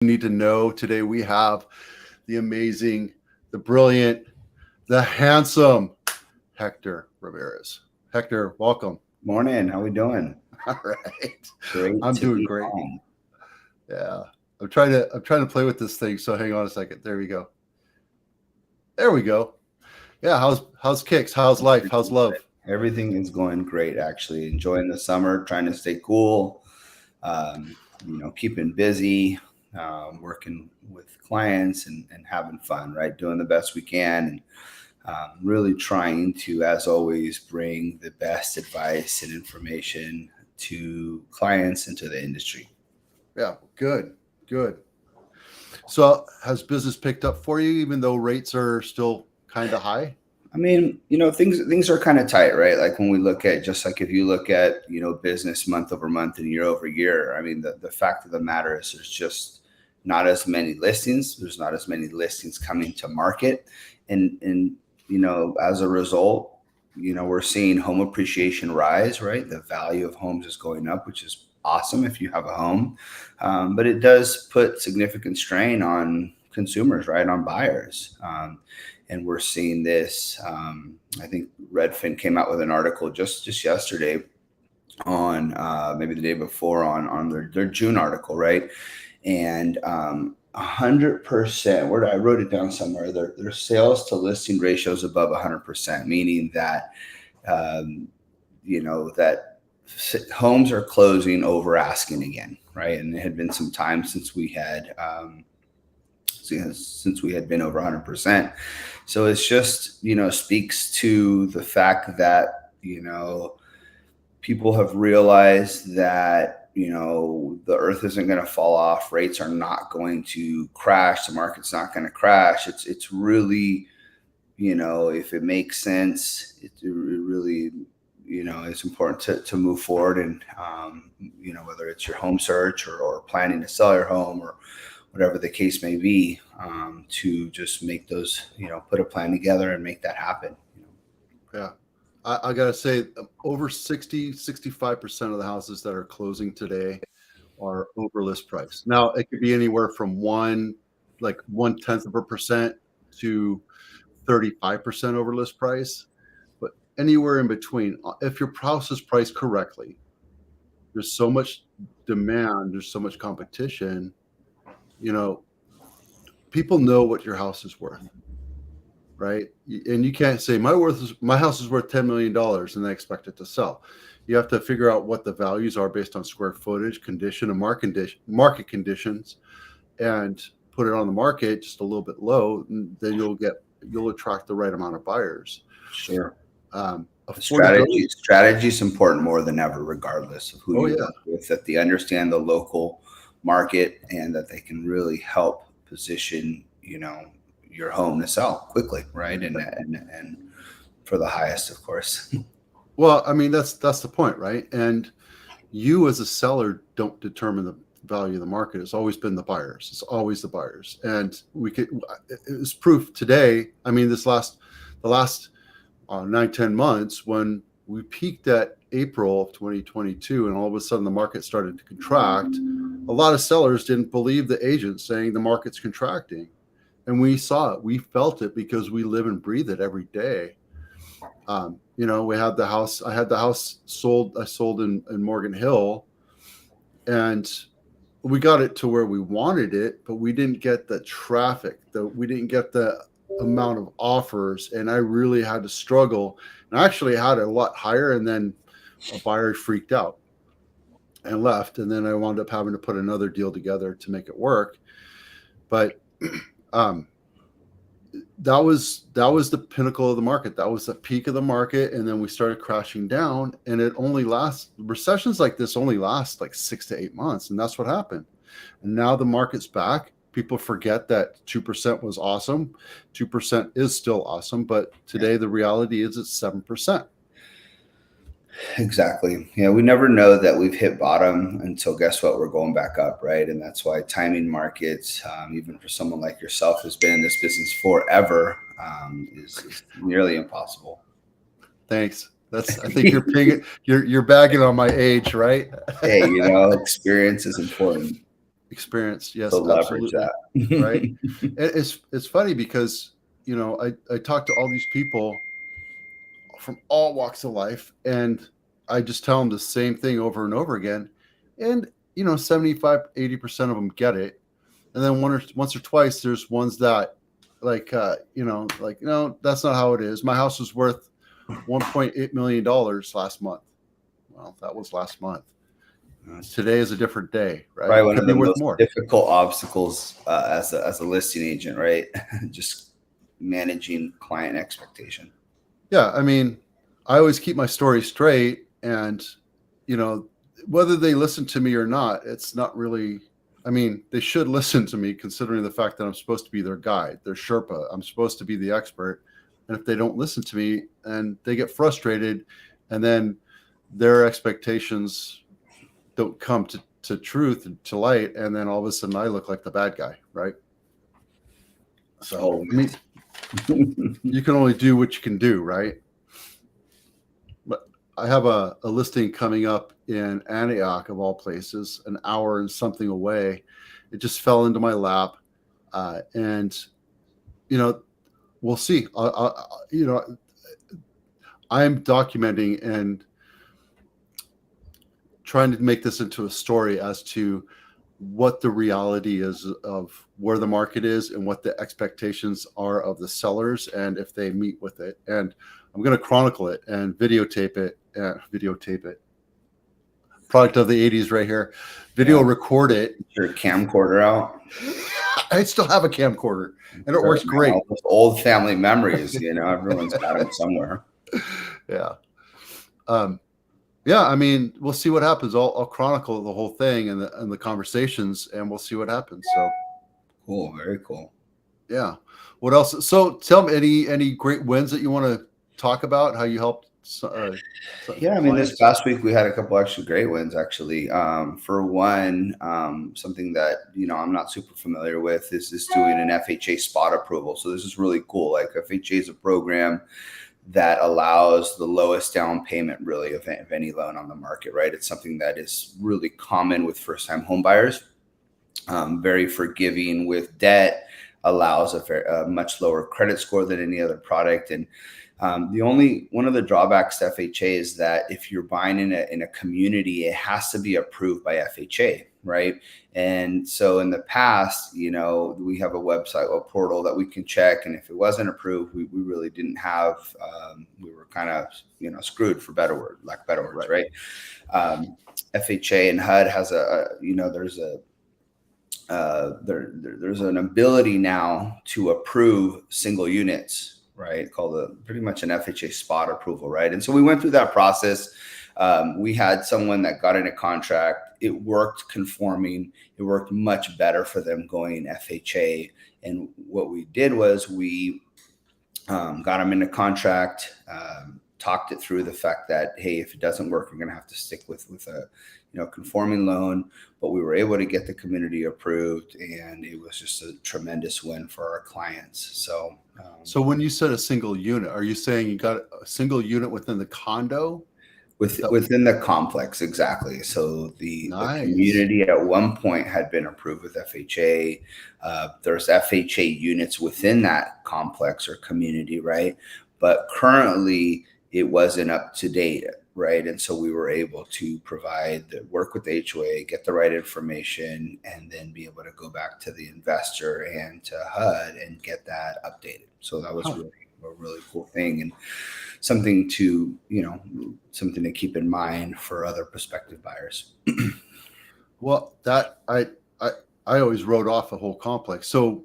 need to know. Today we have the amazing, the brilliant, the handsome Hector Ramirez. Hector, welcome. Morning. How we doing? All right. Great I'm to doing be great. home. Yeah. I'm trying to play with this thing. So hang on a second. There we go. There we go. Yeah, how's kicks? How's life? How's love? Everything is going great, actually. Enjoying the summer, trying to stay cool, keeping busy, working with clients and having fun, right? Doing the best we can and really trying to, as always, bring the best advice and information to clients and to the industry. Yeah, good. Good. So has business picked up for you even though rates are still kind of high? I mean, things are kind of tight, right? Like when we look at, just like if you look at, business month over month and year over year, I mean, the fact of the matter is there's just not as many listings. There's not as many listings coming to market. And as a result, we're seeing home appreciation rise, right? The value of homes is going up, which is awesome if you have a home. But it does put significant strain on consumers, right? On buyers. And we're seeing this. I think Redfin came out with an article just yesterday on maybe the day before on their June article, right? And 100%. Where I wrote it down somewhere. Their sales to listing ratios above 100%, meaning that that homes are closing over asking again, right? And it had been some time since we had been over 100%. So it's just, speaks to the fact that, people have realized that, the earth isn't going to fall off. Rates are not going to crash. The market's not going to crash. It's really, if it makes sense, it really, it's important to move forward. And, whether it's your home search or planning to sell your home or whatever the case may be, to just make those, put a plan together and make that happen. Yeah. I got to say, over 65% of the houses that are closing today are over list price. Now, it could be anywhere from 1/10% to 35% over list price, but anywhere in between. If your house is priced correctly, there's so much demand, there's so much competition. People know what your house is worth, right? And you can't say my house is worth $10 million and they expect it to sell. You have to figure out what the values are based on square footage, condition, and market conditions, and put it on the market just a little bit low. And then you'll attract the right amount of buyers. Sure. Strategy is important more than ever, regardless of who you work with, that they understand the local market and that they can really help position, your home to sell quickly, right? And for the highest, of course. Well, I mean, that's the point, right? And you as a seller don't determine the value of the market. It's always been the buyers. It's always the buyers. And it's proof today. I mean, the last 9-10 months, when we peaked at April of 2022 and all of a sudden the market started to contract, a lot of sellers didn't believe the agents saying the market's contracting. And we saw it, we felt it because we live and breathe it every day. We had the house, I had the house sold, I sold in Morgan Hill, and we got it to where we wanted it, but we didn't get the traffic, we didn't get the amount of offers, and I really had to struggle. And I actually had it a lot higher, and then a buyer freaked out and left, and then I wound up having to put another deal together to make it work. But that was the pinnacle of the market. That was the peak of the market, and then we started crashing down. And recessions like this only last like 6 to 8 months, and that's what happened. And now the market's back. People forget that 2% was awesome. 2% is still awesome, but today the reality is it's 7%. Exactly. Yeah, we never know that we've hit bottom until, guess what, we're going back up, right? And that's why timing markets, even for someone like yourself who's been in this business forever, is nearly impossible. Thanks. I think you're bagging on my age, right? Hey, experience is important. experience. To Yes, leverage absolutely. Right. that. It's funny because, you know, I talk to all these people from all walks of life, and I just tell them the same thing over and over again. And, you know, 75, 80% of them get it. And then once or twice, there's ones that like, you know, like, no, that's not how it is. My house was worth $1.8 million last month. Well, that was last month. Today is a different day, right? Probably It one could of be the worth most more. difficult obstacles as a listing agent, right? Just managing client expectation. Yeah, I mean, I always keep my story straight, and you know, whether they listen to me or not, it's not really. I mean, they should listen to me, considering the fact that I'm supposed to be their guide, their Sherpa. I'm supposed to be the expert, and if they don't listen to me, and they get frustrated, and then their expectations don't come to truth and to light, and then all of a sudden I look like the bad guy, right? So, I mean, you can only do what you can do, right? But I have a listing coming up in Antioch, of all places, an hour and something away. It just fell into my lap, and you know, we'll see. You know, I'm documenting and trying to make this into a story as to what the reality is of where the market is and what the expectations are of the sellers, and if they meet with it. And I'm going to chronicle it and videotape it. Product of the 80s right here. Video record it. Your camcorder out. I still have a camcorder, and it works great. All those old family memories, you know, everyone's got them somewhere. Yeah. Yeah, I mean, we'll see what happens. I'll chronicle the whole thing and the conversations, and we'll see what happens. So cool, very cool. Yeah. What else? So tell me any great wins that you want to talk about, how you helped. Yeah, I mean, this past week we had a couple actually great wins, actually. For one, something that, you know, I'm not super familiar with is doing an FHA spot approval. So this is really cool. Like, FHA is a program that allows the lowest down payment really of any loan on the market, right? It's something that is really common with first-time home buyers. Very forgiving with debt, allows a much lower credit score than any other product. And one of the drawbacks to FHA is that if you're buying in a community, it has to be approved by FHA, right? And so in the past, you know, we have a website, a portal that we can check, and if it wasn't approved, we really didn't have. We were kind of, you know, screwed, for better words, right? FHA and HUD has there's an ability now to approve single units, right? Called pretty much an FHA spot approval, right? And so we went through that process. We had someone that got in a contract. It worked conforming. It worked much better for them going FHA. And what we did was we got them in a contract, talked it through the fact that, hey, if it doesn't work, we're going to have to stick with a, you know, conforming loan. But we were able to get the community approved, and it was just a tremendous win for our clients. So, so when you said a single unit, are you saying you got a single unit within the condo? Within the complex, exactly. So the community at one point had been approved with FHA. There's FHA units within that complex or community, right? But currently it wasn't up to date, right? And so we were able to work with the HOA, get the right information, and then be able to go back to the investor and to HUD and get that updated. So that was a really cool thing, and something to keep in mind for other prospective buyers. Well, that I always wrote off a whole complex. So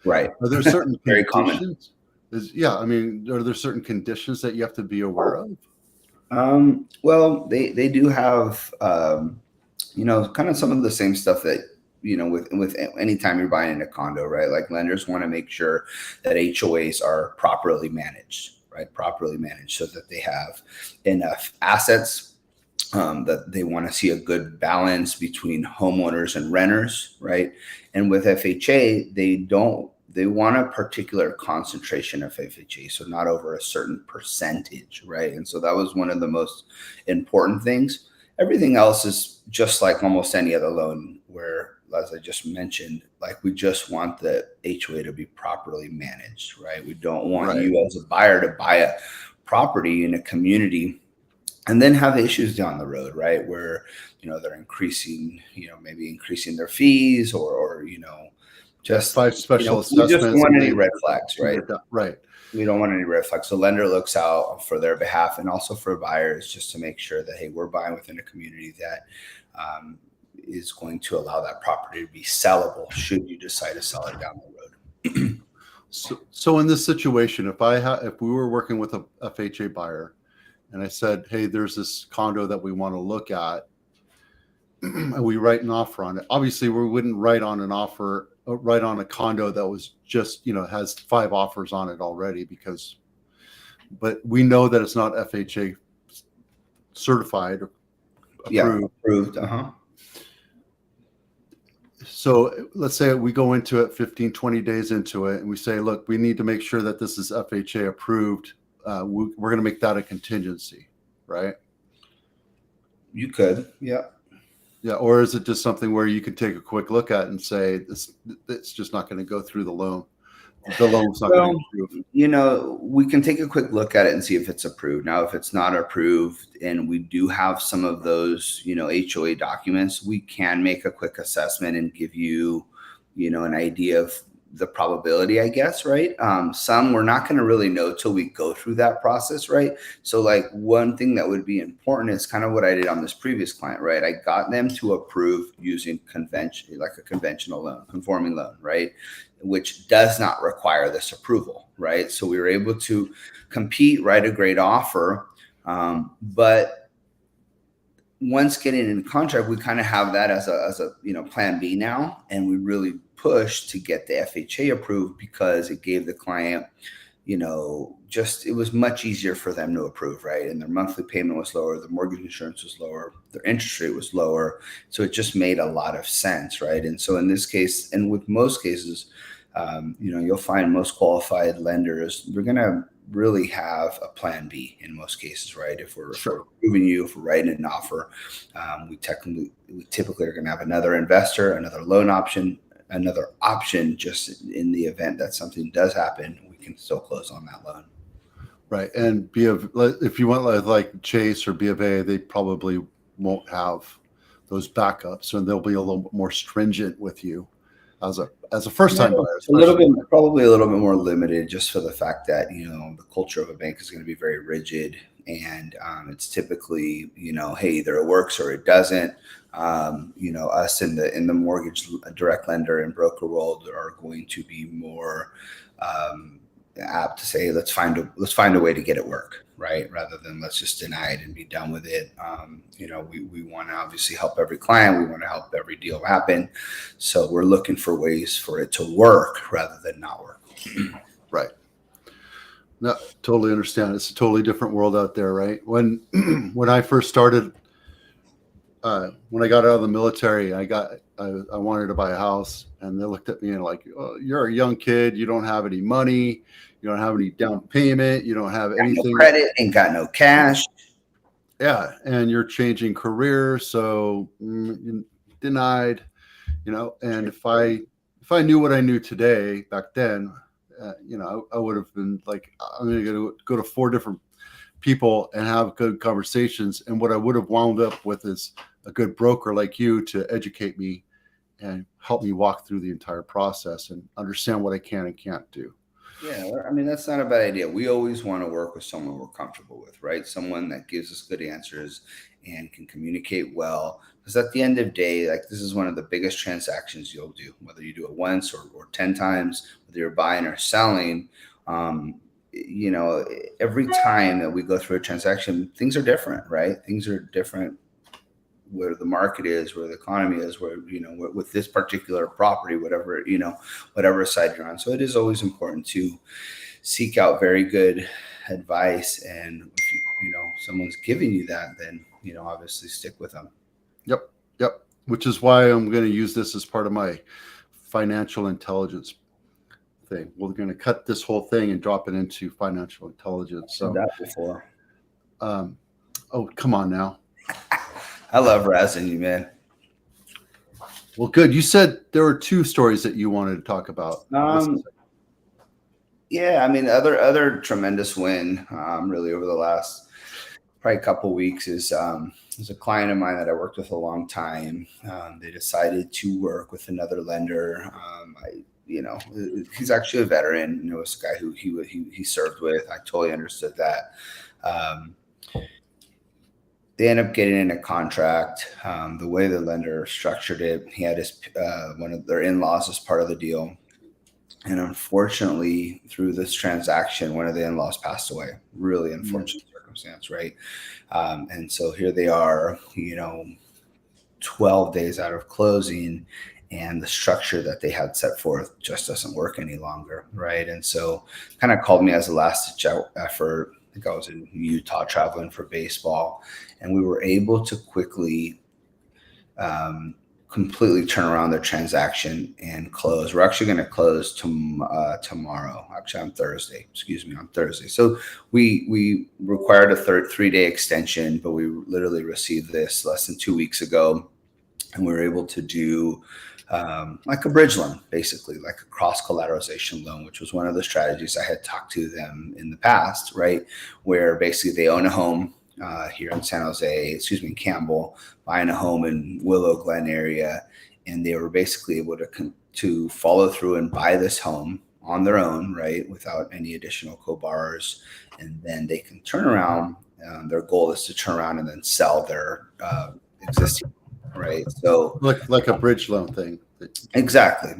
right. Are there certain very conditions? I mean, are there certain conditions that you have to be aware of? Well, they do have, you know, kind of some of the same stuff that, you know, with anytime you're buying a condo, right? Like, lenders want to make sure that HOAs are properly managed, right? Properly managed so that they have enough assets, that they want to see a good balance between homeowners and renters, right? And with FHA, they want a particular concentration of FHA, so not over a certain percentage, right? And so that was one of the most important things. Everything else is just like almost any other loan, where as I just mentioned, like we just want the HOA to be properly managed, right? We don't want Right. you as a buyer to buy a property in a community and then have issues down the road, right? Where, they're increasing, maybe increasing their fees or just, 5 special we just don't assessments. want And any then red flags, right? Right. We don't want any red flags. So lender looks out for their behalf and also for buyers just to make sure that, hey, we're buying within a community that is going to allow that property to be sellable should you decide to sell it down the road. So in this situation, if we were working with a FHA buyer and I said, hey, there's this condo that we want to look at, and we write an offer on it. Obviously, we wouldn't write on a condo that was just, has 5 offers on it already but we know that it's not FHA certified or approved. Yeah, approved. Uh-huh. So let's say we go into it 15, 20 days into it and we say, look, we need to make sure that this is FHA approved. We're going to make that a contingency, right? You could. Yeah. Yeah. Or is it just something where you can take a quick look at and say, it's just not going to go through the loan. The loan's not going to be approved. We can take a quick look at it and see if it's approved. Now, if it's not approved and we do have some of those, HOA documents, we can make a quick assessment and give you, an idea of the probability, I guess, right? Some we're not going to really know till we go through that process, right? So like one thing that would be important is kind of what I did on this previous client, right? I got them to approve using like a conventional loan, conforming loan, right? Which does not require this approval, right? So we were able to compete, write a great offer, but once getting in contract, we kind of have that as a plan B now, and we really pushed to get the FHA approved because it gave the client, it was much easier for them to approve, right? And their monthly payment was lower, the mortgage insurance was lower, their interest rate was lower, so it just made a lot of sense, right? And so in this case, and with most cases, you'll find most qualified lenders, they're going to really have a plan B in most cases, right? If we're approving you, if we're writing an offer, we typically are going to have another investor, another loan option, another option just in the event that something does happen, we can still close on that loan. Right. And if you want like Chase or B of A, they probably won't have those backups, and they'll be a little bit more stringent with you as a first time buyer. Probably a little bit more limited, just for the fact that the culture of a bank is going to be very rigid, and it's typically hey, either it works or it doesn't. Us in the mortgage direct lender and broker world are going to be more apt to say let's find a way to get it work, right, rather than let's just deny it and be done with it. We want to obviously help every client, we want to help every deal happen, so we're looking for ways for it to work rather than not work. Right. No, totally understand. It's a totally different world out there, right? When I first started, when I got out of the military, I wanted to buy a house, and they looked at me and like, oh, you're a young kid, you don't have any money, you don't have any down payment, you don't have anything, no credit, ain't got no cash. Yeah, and you're changing career, so denied. And if I knew what I knew today back then, I would have been like, I'm going to go to 4 different people and have good conversations. And what I would have wound up with is a good broker like you to educate me and help me walk through the entire process and understand what I can and can't do. Yeah, I mean, that's not a bad idea. We always want to work with someone we're comfortable with, right? Someone that gives us good answers and can communicate well. Because at the end of the day, like, this is one of the biggest transactions you'll do, whether you do it once or 10 times, whether you're buying or selling. Every time that we go through a transaction, things are different, right? Things are different where the market is, where the economy is, where, with this particular property, whatever side you're on. So it is always important to seek out very good advice. And if someone's giving you that, then, obviously stick with them. Yep. Which is why I'm going to use this as part of my financial intelligence thing. We're going to cut this whole thing and drop it into financial intelligence. So that before. Oh, come on now. I love razzing you, man. Well, good. You said there were two stories that you wanted to talk about. Yeah, I mean, other tremendous win, really over the last probably couple weeks is there's a client of mine that I worked with a long time. They decided to work with another lender. He's actually a veteran. You know, it's a guy who he served with. I totally understood that. They end up getting in a contract. The way the lender structured it, he had his one of their in-laws as part of the deal. And unfortunately, through this transaction, one of the in-laws passed away. Really unfortunate circumstance, right? And so here they are, 12 days out of closing, and the structure that they had set forth just doesn't work any longer, right? And so kind of called me as a last-ditch effort. I think I was in Utah traveling for baseball, and we were able to quickly completely turn around their transaction and close. We're actually going to close tomorrow, actually on Thursday. So we required a 3-day extension, but we literally received this less than 2 weeks ago, and we were able to do like a bridge loan, basically like a cross collateralization loan, which was one of the strategies I had talked to them in the past, right? Where basically they own a home here in in Campbell, buying a home in Willow Glen area. And they were basically able to follow through and buy this home on their own, right? Without any additional co-borrowers. And then they can turn around. Their goal is to turn around and then sell their existing, right? So like a bridge loan thing. Exactly.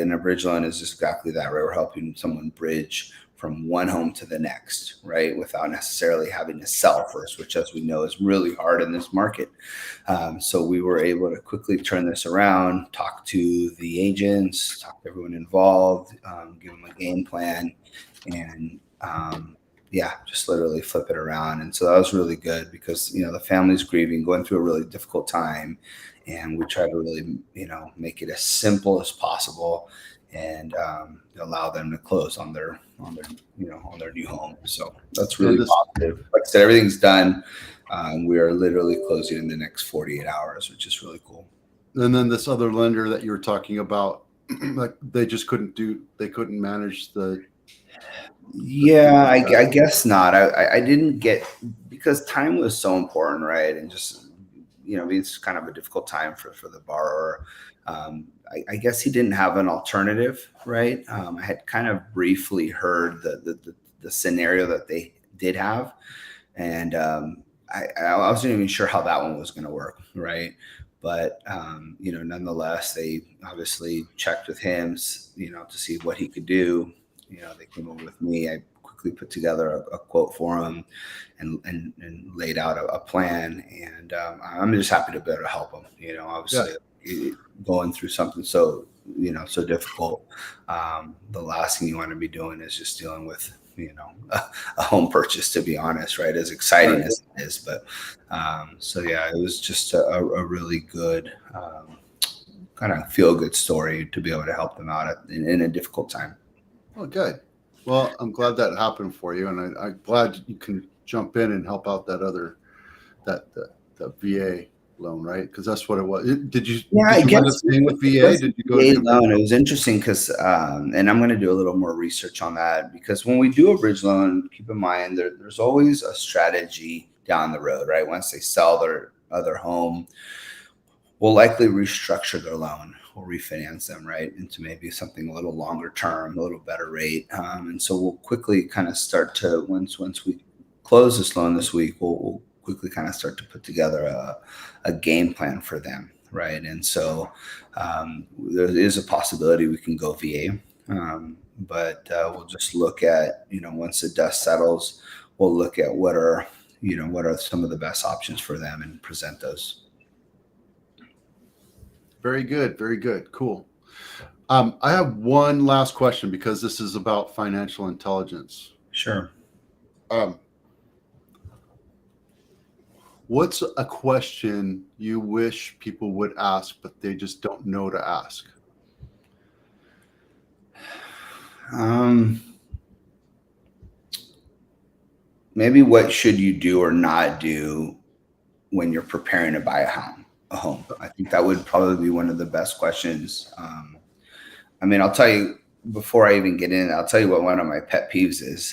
And a bridge loan is exactly that, right? We're helping someone bridge from one home to the next, right? Without necessarily having to sell first, which, as we know, is really hard in this market. So we were able to quickly turn this around, talk to the agents, talk to everyone involved, give them a game plan, and just literally flip it around. And so that was really good because, the family's grieving, going through a really difficult time. And we try to really, make it as simple as possible and allow them to close on their new home. So that's really positive. Like I said, everything's done. We are literally closing in the next 48 hours, which is really cool. And then this other lender that you were talking about, like they couldn't manage the. Yeah, I guess not. I didn't get, because time was so important, right? And just, it's kind of a difficult time for the borrower. I guess he didn't have an alternative, right? I had kind of briefly heard the scenario that they did have, and I wasn't even sure how that one was going to work, right? But nonetheless, they obviously checked with him, to see what he could do. They came over with me. I quickly put together a quote for him and laid out a plan. And I'm just happy to be able to help him. Obviously going through something so difficult. The last thing you want to be doing is just dealing with, a home purchase, to be honest, right? As exciting as it is. But it was just a really good kind of feel good story to be able to help them out in a difficult time. Oh, good. Well, I'm glad that happened for you, and I'm glad you can jump in and help out that VA loan, right? Because that's what it was. Did you end up staying with VA? Did you go VA loan? It was interesting because, and I'm going to do a little more research on that, because when we do a bridge loan, keep in mind there's always a strategy down the road, right? Once they sell their other home, we'll likely restructure their loan or refinance them, right, into maybe something a little longer term, a little better rate. And so we'll quickly kind of start to, once we close this loan this week, we'll quickly kind of start to put together a game plan for them, right? And so there is a possibility we can go VA, but we'll just look at, once the dust settles, we'll look at what are some of the best options for them and present those. Very good. Very good. Cool. I have one last question, because this is about financial intelligence. Sure. What's a question you wish people would ask, but they just don't know to ask? Maybe what should you do or not do when you're preparing to buy a a home? I think that would probably be one of the best questions. I mean, I'll tell you before I even get in, I'll tell you what one of my pet peeves is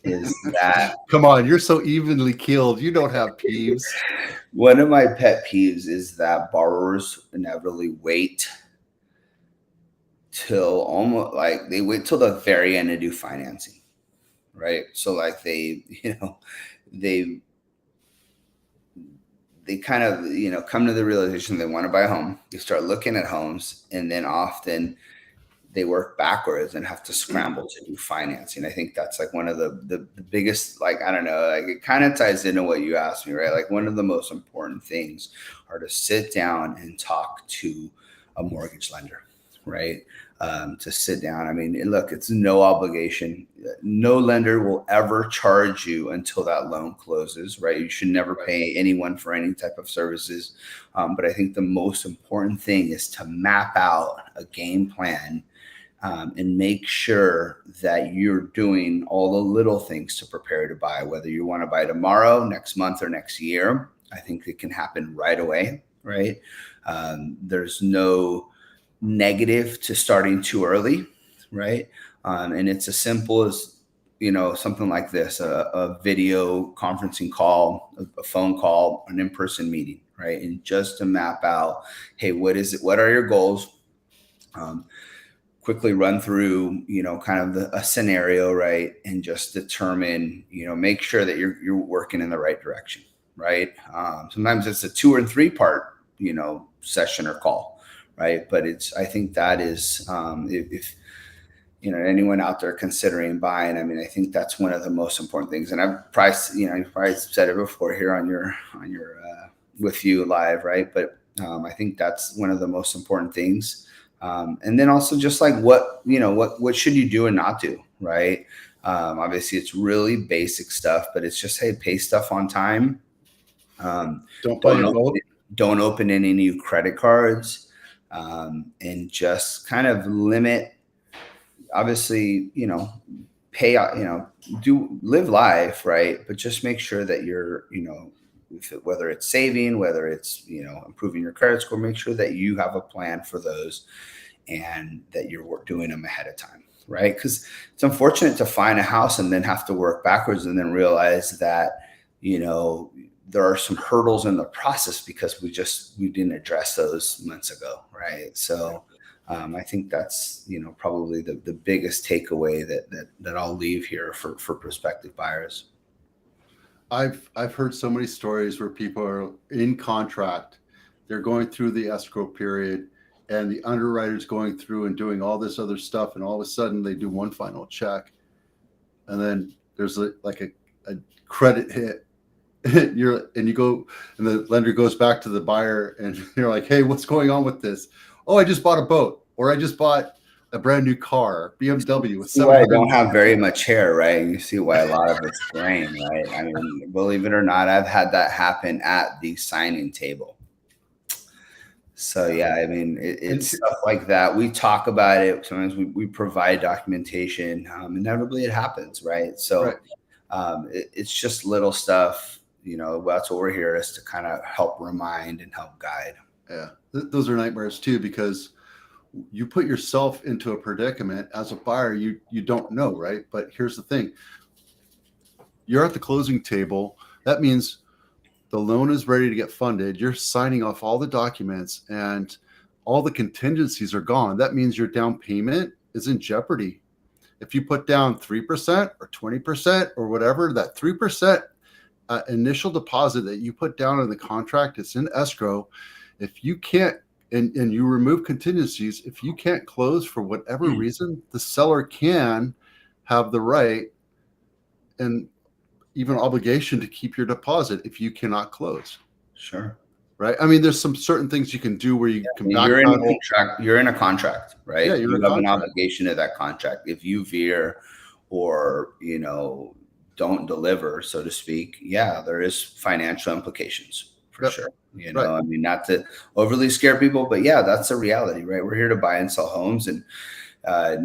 that Come on, you're so evenly keeled. You don't have peeves. one of my pet peeves is that borrowers inevitably wait till almost like they wait till the very end to do financing, right? So like they kind of, come to the realization they want to buy a home. They start looking at homes, and then often they work backwards and have to scramble to do financing. I think that's like one of the biggest, like, I don't know, like it kind of ties into what you asked me, right? Like one of the most important things are to sit down and talk to a mortgage lender, right? To sit down. I mean, and look, it's no obligation. No lender will ever charge you until that loan closes, right? You should never pay anyone for any type of services. But I think the most important thing is to map out a game plan and make sure that you're doing all the little things to prepare to buy, whether you want to buy tomorrow, next month, or next year. I think it can happen right away, right? There's no negative to starting too early, right? And it's as simple as, something like this, a video conferencing call, a phone call, an in-person meeting, right? And just to map out, hey, what is it? What are your goals? Quickly run through, kind of a scenario, right? And just determine, make sure that you're working in the right direction, right? Sometimes it's a 2 or 3 part, session or call, right? But I think that is, if anyone out there considering buying, I mean, I think that's one of the most important things. And I've probably said it before here on your with you live, right? But I think that's one of the most important things. And then also just like what should you do and not do, right? Obviously it's really basic stuff, but it's just, hey, pay stuff on time. Don't open any new credit cards, and just kind of limit, obviously, pay, live life, right? But just make sure that you're, whether it's saving, whether it's, improving your credit score, make sure that you have a plan for those and that you're doing them ahead of time, right? Because it's unfortunate to find a house and then have to work backwards and then realize that, there are some hurdles in the process because we didn't address those months ago, right? So I think that's, probably the biggest takeaway that I'll leave here for prospective buyers. I've heard so many stories where people are in contract, they're going through the escrow period, and the underwriter's going through and doing all this other stuff, and all of a sudden they do one final check, and then there's like a credit hit. You go, and the lender goes back to the buyer, and you're like, "Hey, what's going on with this?" "Oh, I just bought a boat, or I just bought a brand new car, BMW with 700." I don't have very much hair, right? And you see why a lot of it's graying, right? I mean, believe it or not, I've had that happen at the signing table. So yeah, I mean, it's stuff like that. We talk about it. Sometimes we provide documentation. Inevitably, it happens, right? So it's just little stuff. That's what we're here, is to kind of help remind and help guide. Yeah, those are nightmares too, because you put yourself into a predicament as a buyer. You don't know, right? But here's the thing: you're at the closing table. That means the loan is ready to get funded. You're signing off all the documents, and all the contingencies are gone. That means your down payment is in jeopardy. If you put down 3% or 20% or whatever, that 3% initial deposit that you put down in the contract, it's in escrow. If you can't, and you remove contingencies, if you can't close for whatever reason, the seller can have the right and even obligation to keep your deposit if you cannot close. Sure. Right. I mean, there's some certain things you can do where you can back you're in a contract. You're in a contract, right? Yeah, you have an obligation to that contract. If you veer or don't deliver, so to speak, yeah, there is financial implications for sure. I mean, not to overly scare people, but yeah, that's a reality, right? We're here to buy and sell homes, and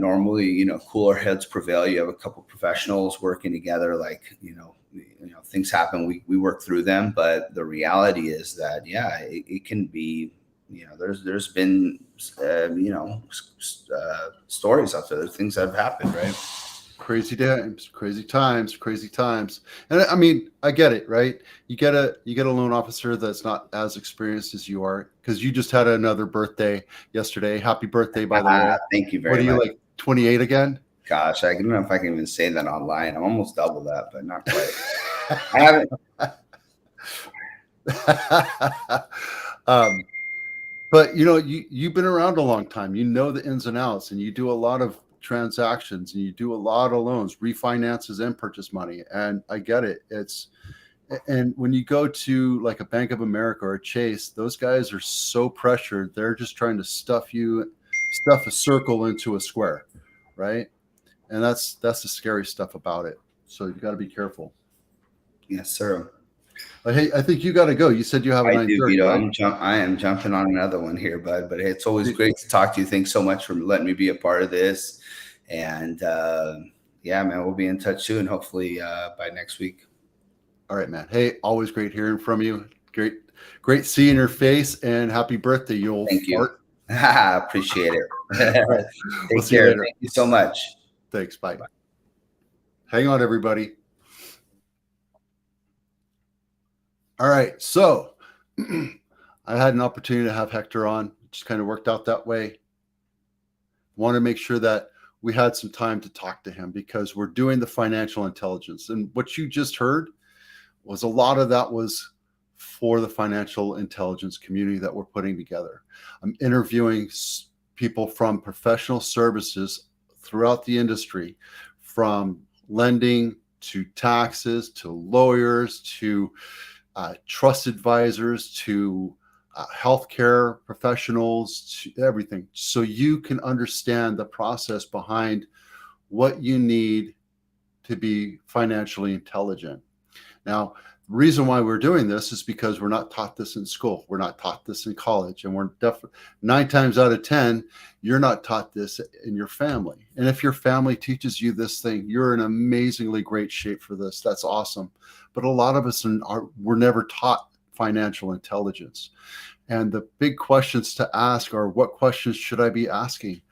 normally, cooler heads prevail. You have a couple professionals working together, like, things happen. We work through them, but the reality is that, yeah, it can be, there's been, stories out there. There's things that have happened, right? Crazy times, crazy times, crazy times. And I mean, I get it, right? You get a loan officer that's not as experienced as you are, because you just had another birthday yesterday. Happy birthday, by the way. Thank you What very are you, much. like 28 again? Gosh, I don't know if I can even say that online. I'm almost double that, but not quite. I haven't. But you've been around a long time. You know the ins and outs, and you do a lot of transactions, and you do a lot of loans, refinances, and purchase money. And I get it. And when you go to like a Bank of America or a Chase, those guys are so pressured. They're just trying to stuff a circle into a square, right? And that's the scary stuff about it. So you got to be careful. Yes, sir. But hey, I think you got to go. You said you have a 9:30. Vito. Right? I am jumping on another one here, bud. But it's always great to talk to you. Thanks so much for letting me be a part of this. And yeah, man, we'll be in touch soon. Hopefully by next week. All right, man. Hey, always great hearing from you. Great seeing your face, and happy birthday, you old fart. I appreciate it. Right. Take care. Thank you so much. Thanks. Bye. Hang on, everybody. All right. So I had an opportunity to have Hector on. It just kind of worked out that way. Want to make sure that we had some time to talk to him, because we're doing the financial intelligence. And what you just heard was a lot of that was for the financial intelligence community that we're putting together. I'm interviewing people from professional services throughout the industry, from lending to taxes to lawyers to trust advisors to healthcare professionals, to everything, so you can understand the process behind what you need to be financially intelligent. Now, the reason why we're doing this is because we're not taught this in school. We're not taught this in college. And we're definitely 9 times out of 10, you're not taught this in your family. And if your family teaches you this thing, you're in amazingly great shape for this. That's awesome. But a lot of us we're never taught financial intelligence. And the big questions to ask are, what questions should I be asking?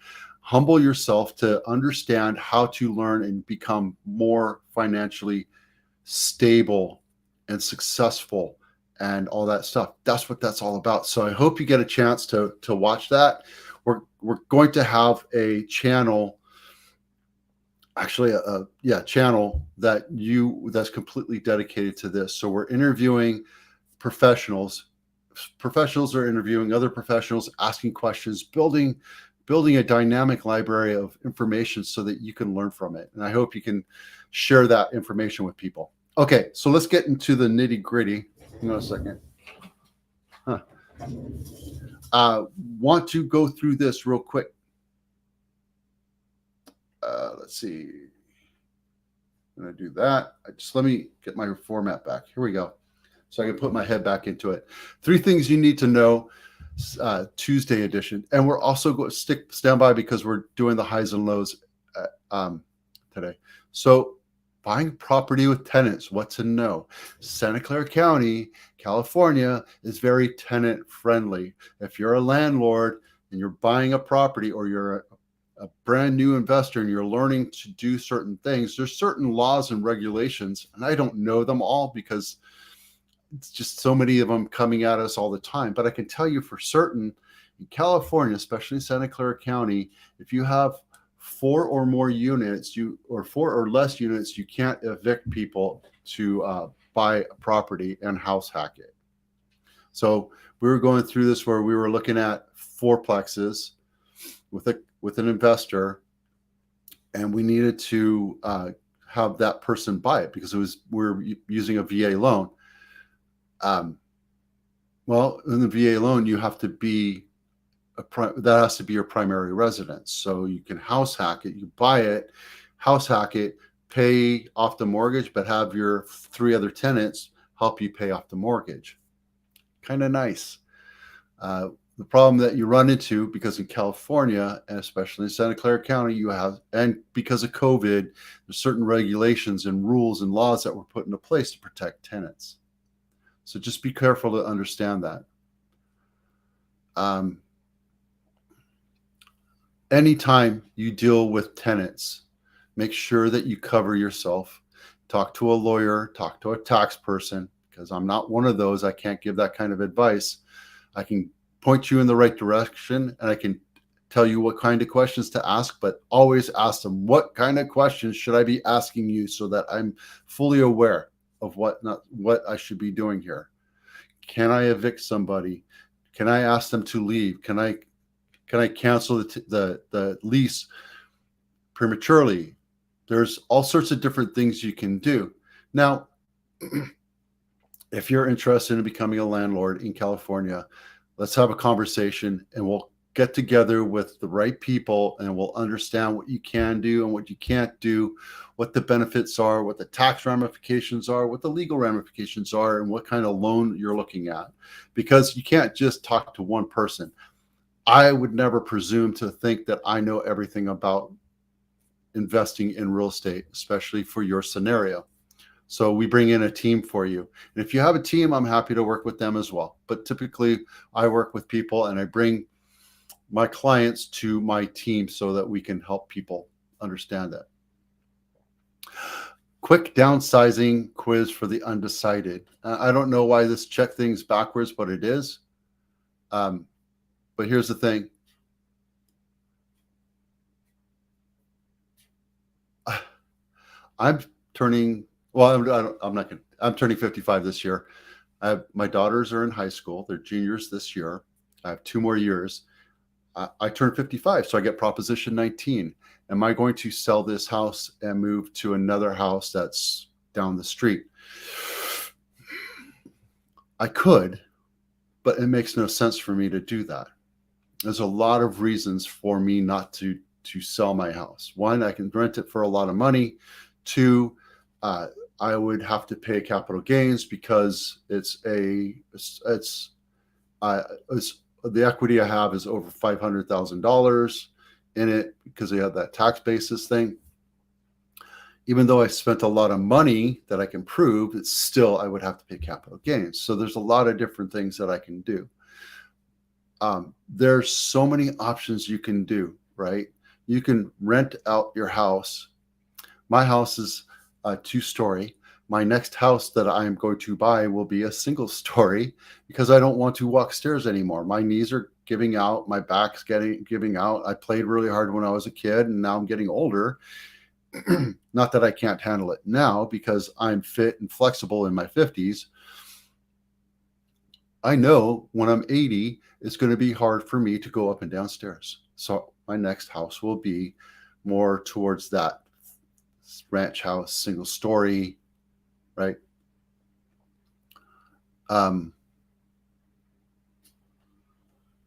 Humble yourself to understand how to learn and become more financially stable and successful and all that stuff. That's what that's all about. So I hope you get a chance to watch that. We're going to have a channel, actually channel that's completely dedicated to this. So we're interviewing professionals. Professionals are interviewing other professionals, asking questions, building a dynamic library of information so that you can learn from it. And I hope you can share that information with people. Okay, so let's get into the nitty gritty. Hang on a second. Want to go through this real quick. Let's see. I'm going to do that. Let me get my format back. Here we go. So I can put my head back into it. 3 things you need to know, Tuesday edition. And we're also going to stand by, because we're doing the highs and lows today. So buying property with tenants, what to know. Santa Clara County, California is very tenant friendly. If you're a landlord and you're buying a property, or you're a brand new investor and you're learning to do certain things, there's certain laws and regulations, and I don't know them all because it's just so many of them coming at us all the time. But I can tell you for certain, in California, especially Santa Clara County, if you have 4 or more units, or 4 or less units, you can't evict people to buy a property and house hack it. So we were going through this where we were looking at 4plexes with an investor, and we needed to have that person buy it because we're using a VA loan. Well, in the VA loan, you have to be that has to be your primary residence. So you can house hack it. You buy it, house hack it, pay off the mortgage, but have your 3 other tenants help you pay off the mortgage. Kind of nice. The the problem that you run into, because in California, and especially in Santa Clara County, you have, and because of COVID, there's certain regulations and rules and laws that were put into place to protect tenants. So just be careful to understand that. Anytime you deal with tenants, make sure that you cover yourself. Talk to a lawyer, talk to a tax person, because I'm not one of those. I can't give that kind of advice. I can point you in the right direction, and I can tell you what kind of questions to ask, but always ask them, what kind of questions should I be asking you, so that I'm fully aware of what I should be doing here. Can I evict somebody? Can I ask them to leave? Can I cancel the lease prematurely? There's all sorts of different things you can do. Now, if you're interested in becoming a landlord in California, let's have a conversation, and we'll get together with the right people, and we'll understand what you can do and what you can't do, what the benefits are, what the tax ramifications are, what the legal ramifications are, and what kind of loan you're looking at. Because you can't just talk to one person. I would never presume to think that I know everything about investing in real estate, especially for your scenario. So we bring in a team for you. And if you have a team, I'm happy to work with them as well. But typically I work with people, and I bring my clients to my team so that we can help people understand that. Quick downsizing quiz for the undecided. I don't know why this check thing's backwards, but it is. But here's the thing. I'm turning 55 this year. My daughters are in high school. They're juniors this year. I have 2 more years. I turn 55, so I get Proposition 19. Am I going to sell this house and move to another house that's down the street? I could, but it makes no sense for me to do that. There's a lot of reasons for me not to sell my house. One, I can rent it for a lot of money. 2, I would have to pay capital gains because the equity I have is over $500,000 in it, because they have that tax basis thing. Even though I spent a lot of money that I can prove, it's still, I would have to pay capital gains. So there's a lot of different things that I can do. There's so many options you can do, right? You can rent out your house. My house is a 2-story. My next house that I'm going to buy will be a single story, because I don't want to walk stairs anymore. My knees are giving out. My back's giving out. I played really hard when I was a kid, and now I'm getting older. Not that I can't handle it now, because I'm fit and flexible in my 50s. I know when I'm 80, it's going to be hard for me to go up and down stairs. So my next house will be more towards that ranch house, single story, right?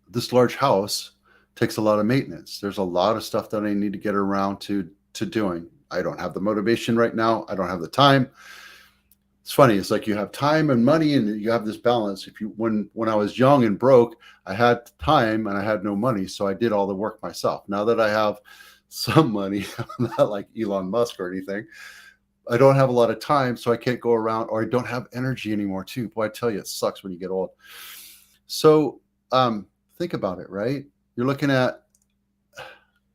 This large house takes a lot of maintenance. There's a lot of stuff that I need to get around to doing. I don't have the motivation right now. I don't have the time. It's funny. It's like you have time and money, and you have this balance. When I was young and broke, I had time and I had no money, so I did all the work myself. Now that I have some money, I'm not like Elon Musk or anything, I don't have a lot of time, so I can't go around, or I don't have energy anymore too. Boy, I tell you, it sucks when you get old. So think about it, right? You're looking at,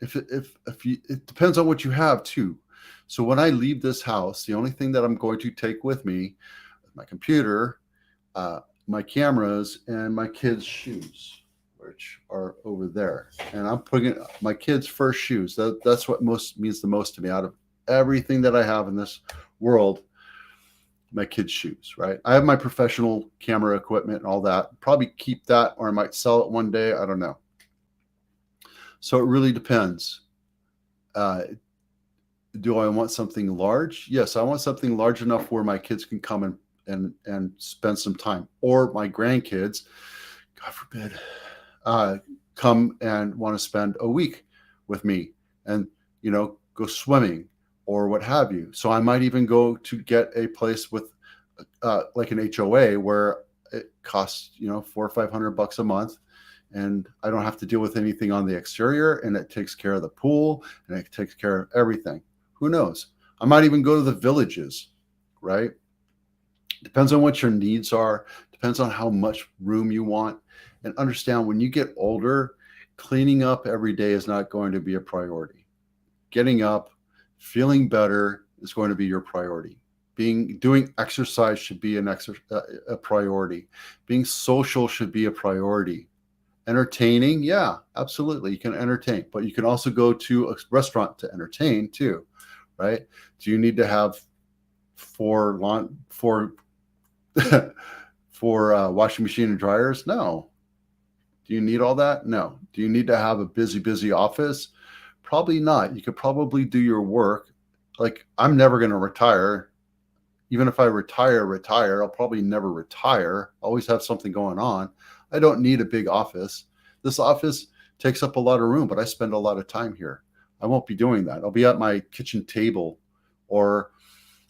it depends on what you have too. So when I leave this house, the only thing that I'm going to take with me is my computer, my cameras, and my kids' shoes, which are over there. And I'm putting my kids' first shoes. That's what means the most to me out of everything that I have in this world. My kids' shoes, right? I have my professional camera equipment and all that. Probably keep that, or I might sell it one day. I don't know. So it really depends. Do I want something large? Yes, I want something large enough where my kids can come and spend some time, or my grandkids, God forbid, come and want to spend a week with me and, go swimming or what have you. So I might even go to get a place with like an HOA where it costs, $400 or $500 a month, and I don't have to deal with anything on the exterior, and it takes care of the pool, and it takes care of everything. Who knows? I might even go to the villages, right? Depends on what your needs are, depends on how much room you want. And understand, when you get older, cleaning up every day is not going to be a priority. Getting up, feeling better is going to be your priority. Doing exercise should be a priority. Being social should be a priority. Entertaining, yeah, absolutely. You can entertain, but you can also go to a restaurant to entertain too, right? Do you need to have four washing machine and dryers? No. Do you need all that? No. Do you need to have a busy office? Probably not. You could probably do your work. Like, I'm never going to retire. Even if I retire, I'll probably never retire. Always have something going on. I don't need a big office. This office takes up a lot of room, but I spend a lot of time here. I won't be doing that. I'll be at my kitchen table, or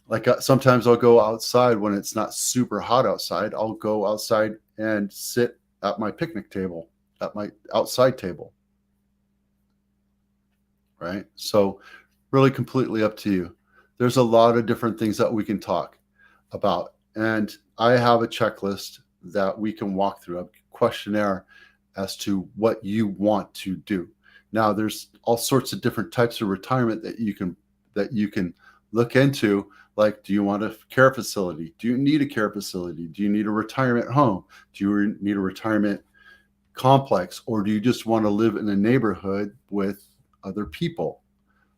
like sometimes I'll go outside when it's not super hot outside. I'll go outside and sit at my picnic table, at my outside table. Right? So really completely up to you. There's a lot of different things that we can talk about. And I have a checklist that we can walk through, a questionnaire as to what you want to do. Now, there's all sorts of different types of retirement that you can look into. Like, do you want a care facility? Do you need a care facility? Do you need a retirement home? Do you need a retirement complex? Or do you just want to live in a neighborhood with other people?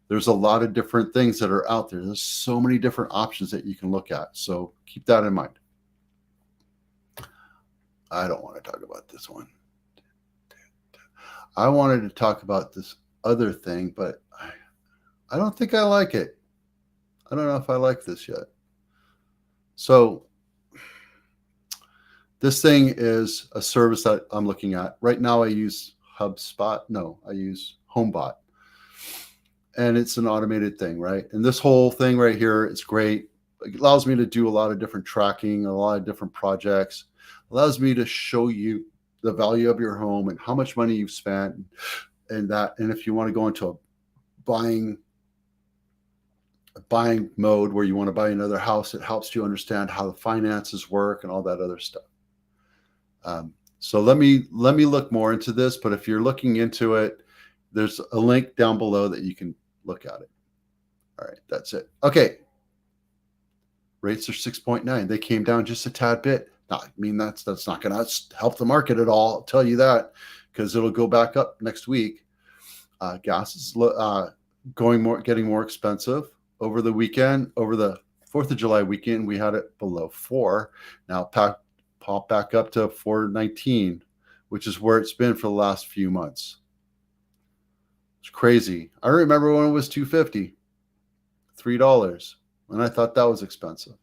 There's a lot of different things that are out there. There's so many different options that you can look at. So keep that in mind. I don't want to talk about this one. I wanted to talk about this other thing, but I don't think I like it. I don't know if I like this yet. So this thing is a service that I'm looking at. Right now I use HubSpot. No, I use HomeBot. And it's an automated thing, right? And this whole thing right here, it's great. It allows me to do a lot of different tracking, a lot of different projects. It allows me to show you the value of your home and how much money you've spent, and that. And if you want to go into a buying mode where you want to buy another house, it helps you understand how the finances work and all that other stuff. So let me look more into this. But if you're looking into it, there's a link down below that you can look at it. All right, that's it. Okay. Rates are 6.9. They came down just a tad bit. Now, I mean, that's not going to help the market at all. I'll tell you that, because it'll go back up next week. Gas is getting more expensive. Over the weekend, over the 4th of July weekend, we had it below 4. Now pop back up to 4.19, which is where it's been for the last few months. It's crazy. I remember when it was $2.50, $3, and I thought that was expensive.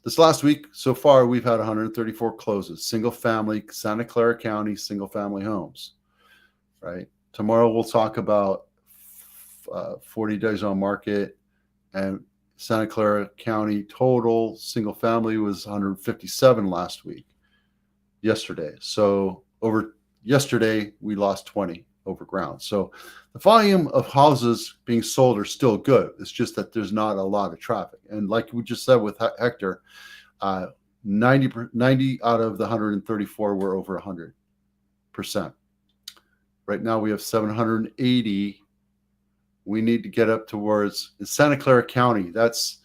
This last week, so far, we've had 134 closes, single family, Santa Clara County, single family homes, right? Tomorrow we'll talk about 40 days on market, and Santa Clara County total single family was 157 last week, yesterday. So over yesterday, we lost 20 over ground. So the volume of houses being sold are still good. It's just that there's not a lot of traffic. And like we just said with Hector, 90 out of the 134 were over 100%. Right now we have 780. We need to get up towards Santa Clara County. That's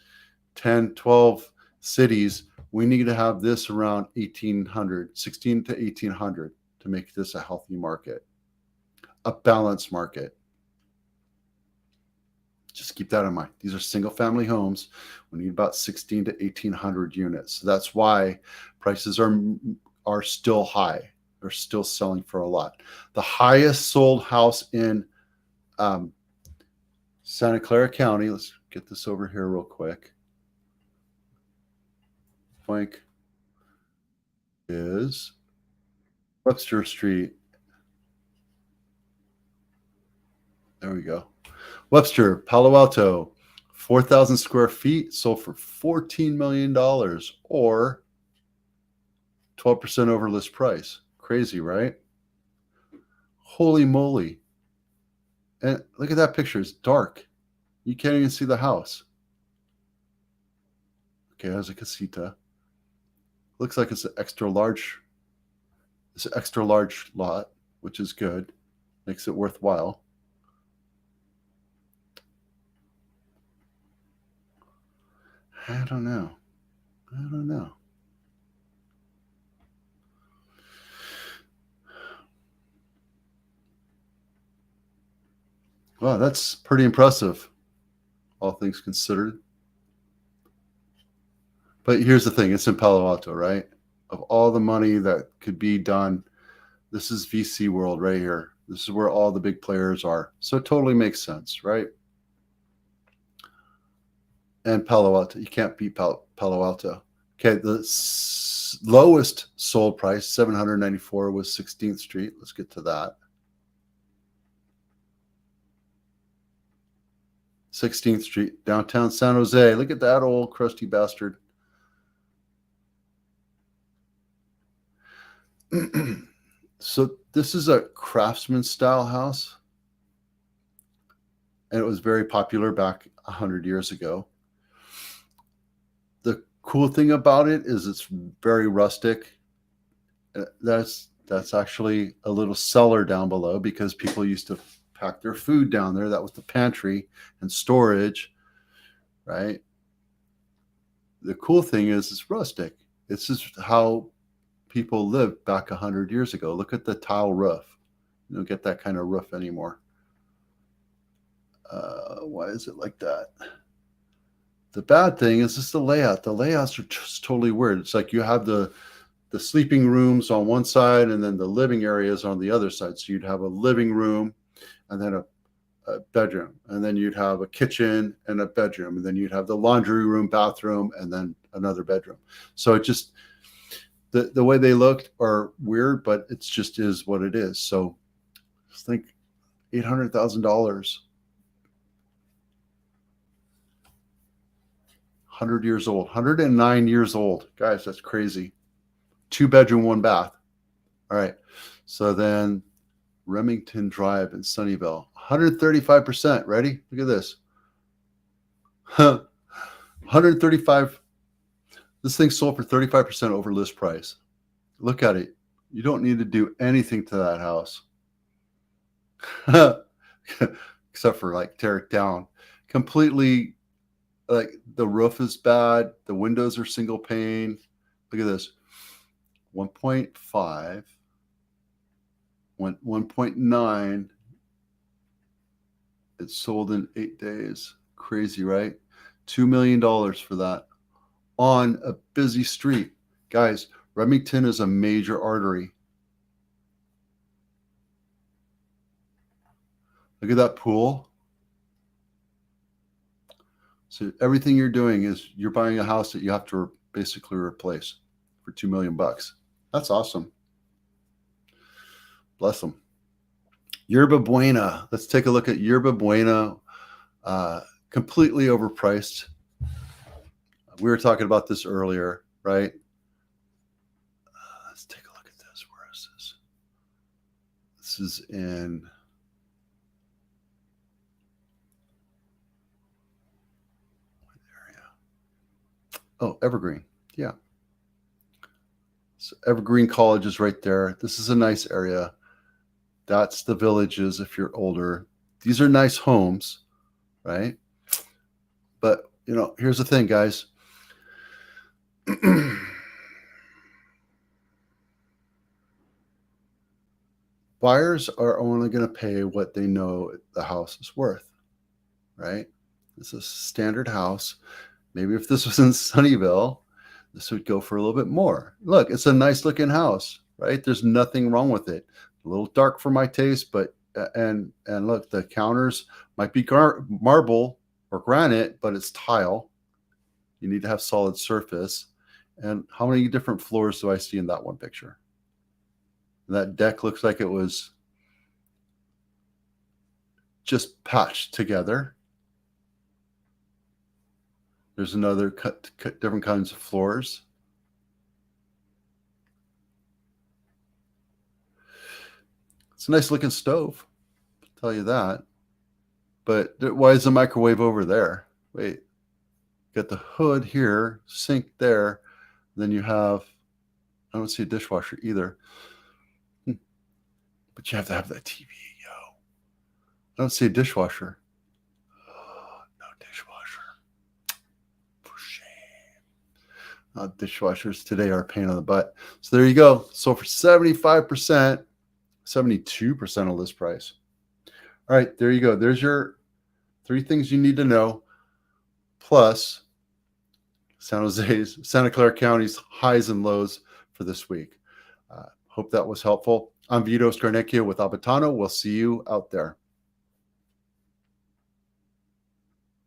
10, 12 cities. We need to have this around 1,800, 16 to 1,800 to make this a healthy market, a balanced market. Just keep that in mind. These are single family homes. We need about 16 to 1,800 units. So that's why prices are still high. They're still selling for a lot. The highest sold house in Santa Clara County, let's get this over here real quick, Frank, is Webster Street. There we go. Webster, Palo Alto, 4,000 square feet, sold for $14 million, or 12% over list price. Crazy, right? Holy moly. And look at that picture. It's dark. You can't even see the house. Okay, there's a casita. Looks like it's an extra large. It's an extra large lot, which is good. Makes it worthwhile. I don't know. Wow, that's pretty impressive, all things considered. But here's the thing, it's in Palo Alto, right? Of all the money that could be done, this is VC world right here. This is where all the big players are. So it totally makes sense, right? And Palo Alto, you can't beat Palo Alto. Okay, the lowest sold price, 794, was 16th Street. Let's get to that. 16th Street, downtown San Jose. Look at that old crusty bastard. So this is a craftsman style house, and it was very popular back 100 years ago. The cool thing about it is it's very rustic. That's actually a little cellar down below because people used to pack their food down there. That was the pantry and storage, right? The cool thing is it's rustic. It's just how people lived back 100 years ago. Look at the tile roof. You don't get that kind of roof anymore. Why is it like that? The bad thing is just the layout. The layouts are just totally weird. It's like you have the sleeping rooms on one side and then the living areas on the other side. So you'd have a living room and then a bedroom, and then you'd have a kitchen and a bedroom, and then you'd have the laundry room, bathroom, and then another bedroom. So it just, the way they looked are weird, but it's just is what it is. So just think $800,000, 100 years old, 109 years old. Guys, that's crazy. 2-bedroom, 1 bath. All right. So then Remington Drive in Sunnyvale, 135%. Ready? Look at this. 135. This thing sold for 35% over list price. Look at it. You don't need to do anything to that house. Except for like tear it down. Completely, like the roof is bad. The windows are single pane. Look at this. 1.5. 1.9. It sold in 8 days. Crazy, right? $2 million for that on a busy street. Guys, Remington is a major artery. Look at that pool. So everything you're doing is you're buying a house that you have to basically replace for $2 million. That's awesome. Bless them. Yerba Buena. Let's take a look at Yerba Buena. Completely overpriced. We were talking about this earlier, right? Let's take a look at this. Where is this? This is in what area? Oh, Evergreen. Yeah. So Evergreen College is right there. This is a nice area. That's the Villages if you're older. These are nice homes, right? But, you know, here's the thing, guys. Buyers are only going to pay what they know the house is worth, right? This is a standard house. Maybe if this was in Sunnyvale, this would go for a little bit more. Look, it's a nice looking house, right? There's nothing wrong with it. A little dark for my taste, but and look, the counters might be marble or granite, but it's tile. You need to have solid surface. And how many different floors do I see in that one picture? That deck looks like it was just patched together. There's another cut different kinds of floors. It's a nice looking stove, I'll tell you that. But why is the microwave over there? Wait, got the hood here, sink there. Then you have, I don't see a dishwasher either. But you have to have that TV, yo. I don't see a dishwasher. No dishwasher. For shame. Dishwashers today are a pain in the butt. So there you go. So for 75%, 72% of list price. All right, there you go. There's your 3 things you need to know, plus Santa Clara County's highs and lows for this week. Hope that was helpful. I'm Vito Scarnecchia with Abitano. We'll see you out there.